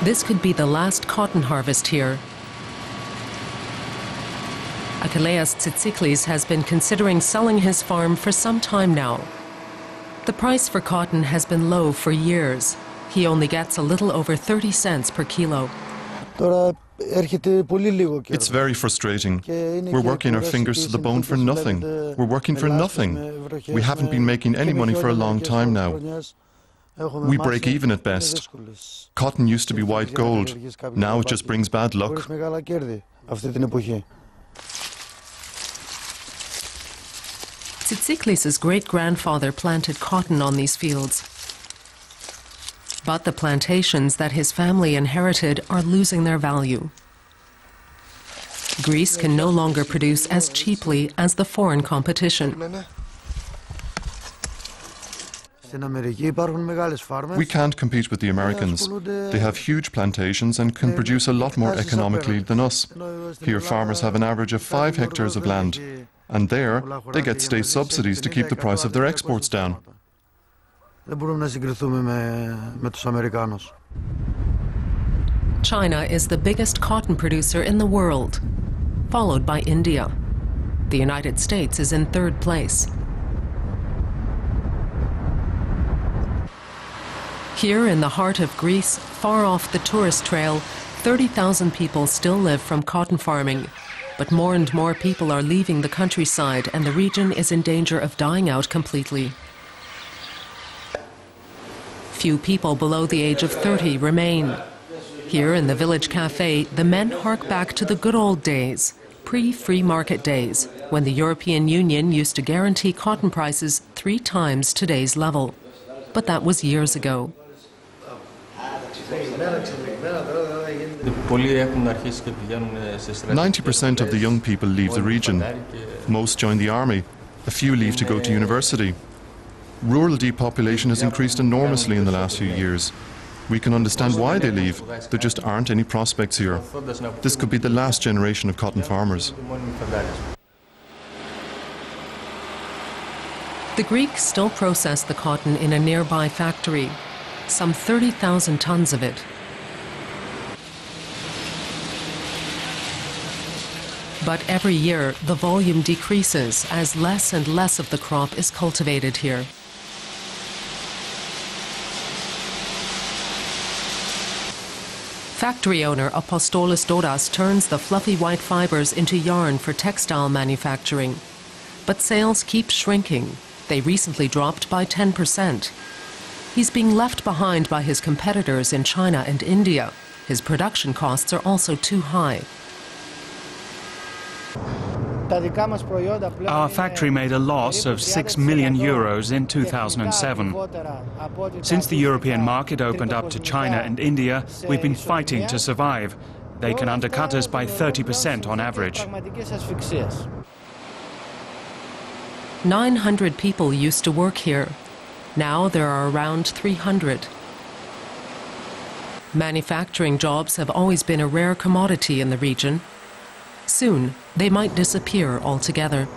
This could be the last cotton harvest here. Achilleas Tsitsiklis has been considering selling his farm for some time now. The price for cotton has been low for years. He only gets a little over 30 cents per kilo. It's very frustrating. We're working our fingers to the bone for nothing. We're working for nothing. We haven't been making any money for a long time now. We break even at best. Cotton used to be white gold. Now it just brings bad luck. Tsitsiklis' great-grandfather planted cotton on these fields. But the plantations that his family inherited are losing their value. Greece can no longer produce as cheaply as the foreign competition. We can't compete with the Americans. They have huge plantations and can produce a lot more economically than us. Here farmers have an average of 5 hectares of land, and there they get state subsidies to keep the price of their exports down. China is the biggest cotton producer in the world, followed by India. The United States is in 3rd place. Here in the heart of Greece, far off the tourist trail, 30,000 people still live from cotton farming. But more and more people are leaving the countryside, and the region is in danger of dying out completely. Few people below the age of 30 remain. Here in the village cafe, the men hark back to the good old days, pre-free market days, when the European Union used to guarantee cotton prices 3 times today's level. But that was years ago. 90% of the young people leave the region. Most join the army. A few leave to go to university. Rural depopulation has increased enormously in the last few years. We can understand why they leave. There just aren't any prospects here. This could be the last generation of cotton farmers. The Greeks still process the cotton in a nearby factory, some 30,000 tons of it. But every year, the volume decreases as less and less of the crop is cultivated here. Factory owner Apostolos Dodas turns the fluffy white fibers into yarn for textile manufacturing. But sales keep shrinking. They recently dropped by 10%. He's being left behind by his competitors in China and India. His production costs are also too high. Our factory made a loss of 6 million euros in 2007. Since the European market opened up to China and India, we've been fighting to survive. They can undercut us by 30% on average. 900 people used to work here. Now there are around 300. Manufacturing jobs have always been a rare commodity in the region. Soon, they might disappear altogether.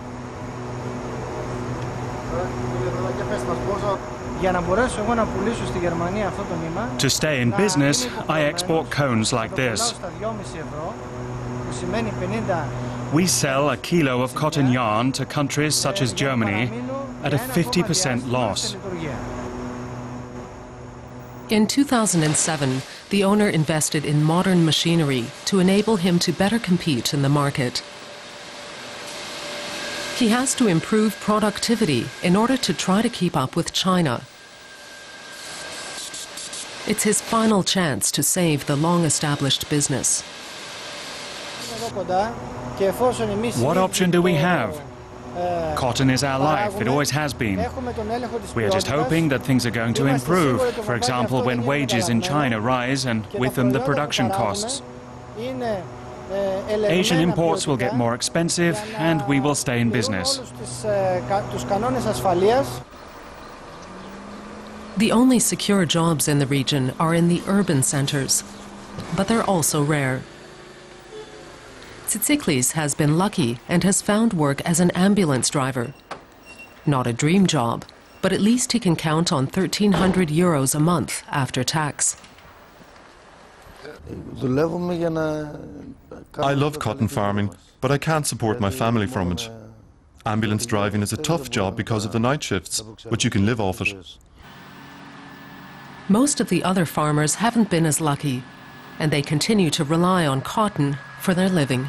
To stay in business, I export cones like this. We sell a kilo of cotton yarn to countries such as Germany at a 50% loss. In 2007, the owner invested in modern machinery to enable him to better compete in the market. He has to improve productivity in order to try to keep up with China. It's his final chance to save the long-established business. What option do we have? Cotton is our life, it always has been. We are just hoping that things are going to improve, for example, when wages in China rise and with them the production costs. Asian imports will get more expensive and we will stay in business. The only secure jobs in the region are in the urban centers, but they're also rare. Tsitsiklis has been lucky and has found work as an ambulance driver. Not a dream job, but at least he can count on 1,300 euros a month after tax. I love cotton farming, but I can't support my family from it. Ambulance driving is a tough job because of the night shifts, but you can live off it. Most of the other farmers haven't been as lucky, and they continue to rely on cotton for their living.